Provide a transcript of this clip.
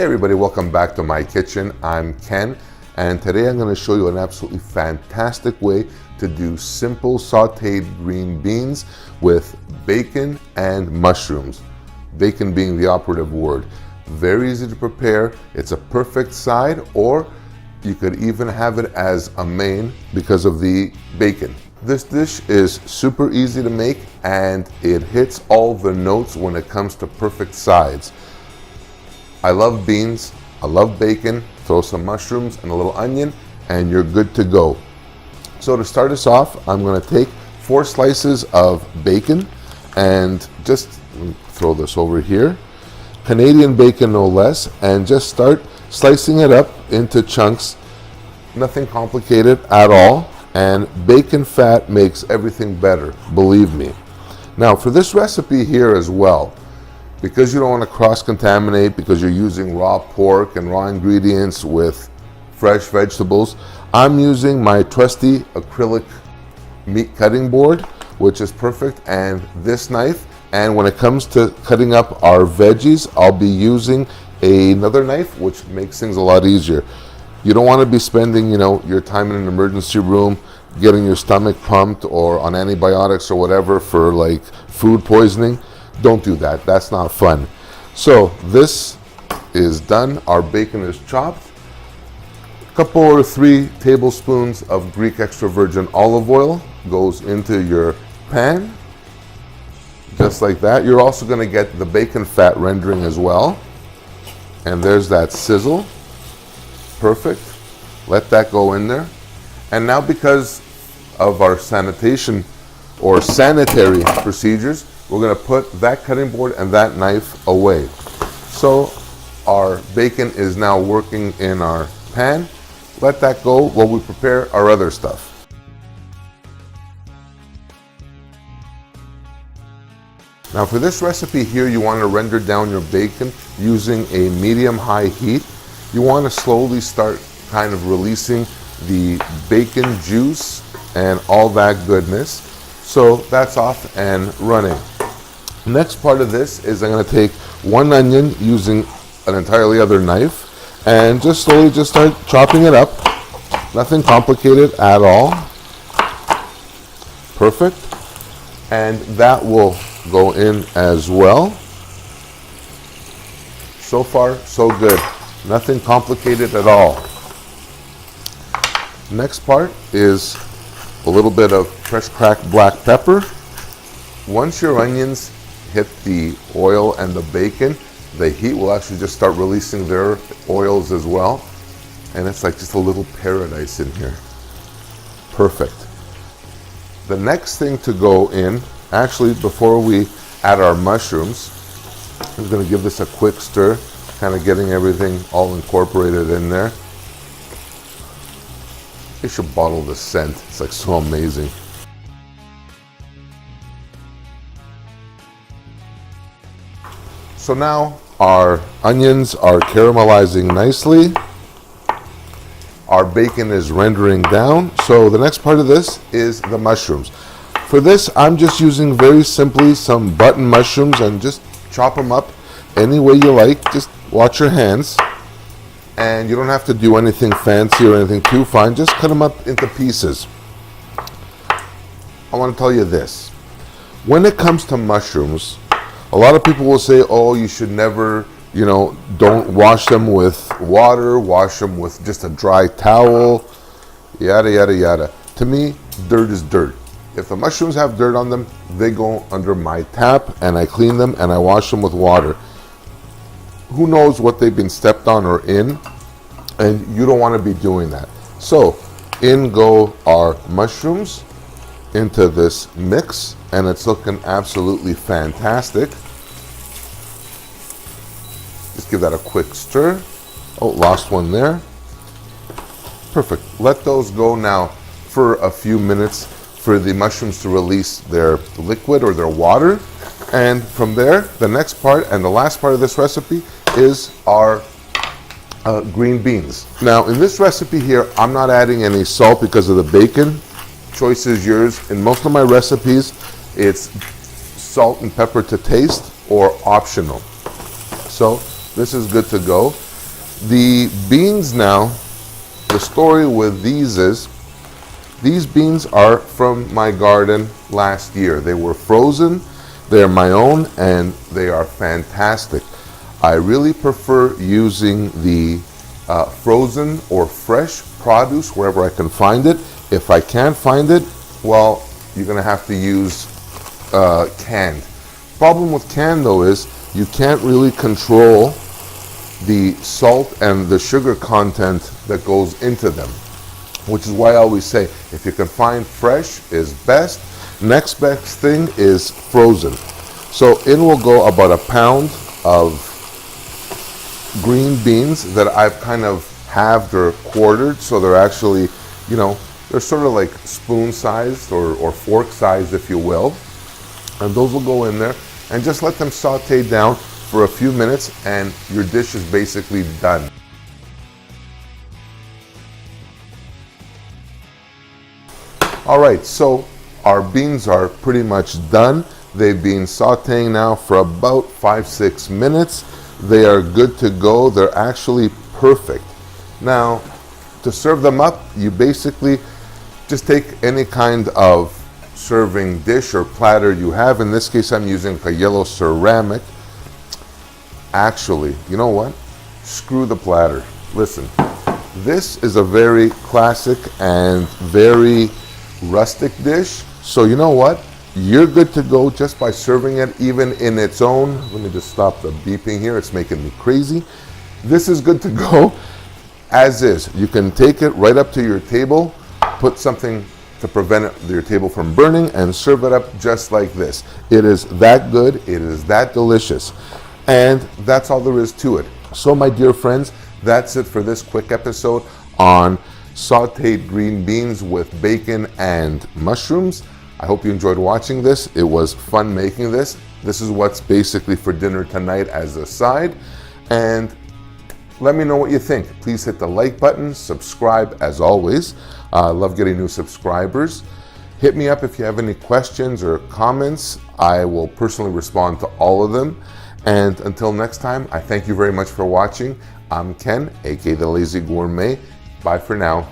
Hey everybody, welcome back to my kitchen. I'm Ken, and today I'm going to show you an absolutely fantastic way to do simple sauteed green beans with bacon and mushrooms. Bacon being the operative word. Very easy to prepare. It's a perfect side, or you could even have it as a main because of the bacon. This dish is super easy to make, and it hits all the notes when it comes to perfect sides. I love beans, I love bacon, throw some mushrooms and a little onion, and you're good to go. So to start us off, I'm going to take 4 slices of bacon and just throw this over here. Canadian bacon no less, and just start slicing it up into chunks. Nothing complicated at all, and bacon fat makes everything better, believe me. Now for this recipe here as well, because you don't want to cross-contaminate, because you're using raw pork and raw ingredients with fresh vegetables, I'm using my trusty acrylic meat cutting board, which is perfect, and this knife. And when it comes to cutting up our veggies, I'll be using another knife, which makes things a lot easier. You don't want to be spending, your time in an emergency room getting your stomach pumped or on antibiotics or whatever for like food poisoning. Don't do that. That's not fun. So this is done. Our bacon is chopped. A couple or 3 tablespoons of Greek extra virgin olive oil goes into your pan. Just like that. You're also going to get the bacon fat rendering as well. And there's that sizzle. Perfect. Let that go in there. And now, because of our sanitation or sanitary procedures, we're going to put that cutting board and that knife away. So our bacon is now working in our pan. Let that go while we prepare our other stuff. Now for this recipe here, you want to render down your bacon using a medium-high heat. You want to slowly start kind of releasing the bacon juice and all that goodness. So that's off and running. Next part of this is I'm going to take 1 onion using an entirely other knife and just slowly just start chopping it up. Nothing complicated at all. Perfect. And that will go in as well. So far, so good. Nothing complicated at all. Next part is a little bit of fresh cracked black pepper. Once your onions hit the oil and the bacon, the heat will actually just start releasing their oils as well. And it's like just a little paradise in here. Perfect. The next thing to go in, actually before we add our mushrooms, I'm going to give this a quick stir, kind of getting everything all incorporated in there. You should bottle the scent. It's like so amazing. So now our onions are caramelizing nicely. Our bacon is rendering down. So the next part of this is the mushrooms. For this, I'm just using very simply some button mushrooms and just chop them up any way you like. Just watch your hands. And you don't have to do anything fancy or anything too fine. Just cut them up into pieces. I want to tell you this. When it comes to mushrooms, a lot of people will say, oh, you should never, don't wash them with water, wash them with just a dry towel, yada, yada, yada. To me, dirt is dirt. If the mushrooms have dirt on them, they go under my tap, and I clean them and I wash them with water. Who knows what they've been stepped on or in, and you don't want to be doing that. So in go our mushrooms into this mix, and it's looking absolutely fantastic. Just give that a quick stir. Oh, lost one there. Perfect. Let those go now for a few minutes for the mushrooms to release their liquid or their water. And from there, the next part and the last part of this recipe is our green beans. Now in this recipe here, I'm not adding any salt because of the bacon. Choice is yours. In most of my recipes, it's salt and pepper to taste or optional. So this is good to go. The beans now, the story with these is, these beans are from my garden last year. They were frozen, they're my own, and they are fantastic. I really prefer using the frozen or fresh produce wherever I can find it. If I can't find it, well, you're gonna have to use canned. Problem with canned though is you can't really control the salt and the sugar content that goes into them, which is why I always say if you can find fresh is best. Next best thing is frozen. So in will go about a pound of green beans that I've kind of halved or quartered, so they're actually, you know, they're sort of like spoon sized or fork sized, if you will. And those will go in there and just let them saute down for a few minutes and your dish is basically done. All right, so our beans are pretty much done. They've been sauteing now for about 5-6 minutes. They are good to go. They're actually perfect. Now, to serve them up, you basically just take any kind of serving dish or platter you have. In this case, I'm using a yellow ceramic. Actually, you know what? Screw the platter. Listen, this is a very classic and very rustic dish. So you know what? You're good to go just by serving it even in its own. Let me just stop the beeping here. It's making me crazy. This is good to go as is. You can take it right up to your table, put something to prevent your table from burning, and serve it up just like this. It is that good. It is that delicious. And that's all there is to it. So my dear friends, that's it for this quick episode on sauteed green beans with bacon and mushrooms. I hope you enjoyed watching this. It was fun making this. This is what's basically for dinner tonight as a side. And let me know what you think. Please hit the like button, subscribe as always. I love getting new subscribers. Hit me up if you have any questions or comments. I will personally respond to all of them. And until next time, I thank you very much for watching. I'm Ken, aka The Lazy Gourmet. Bye for now.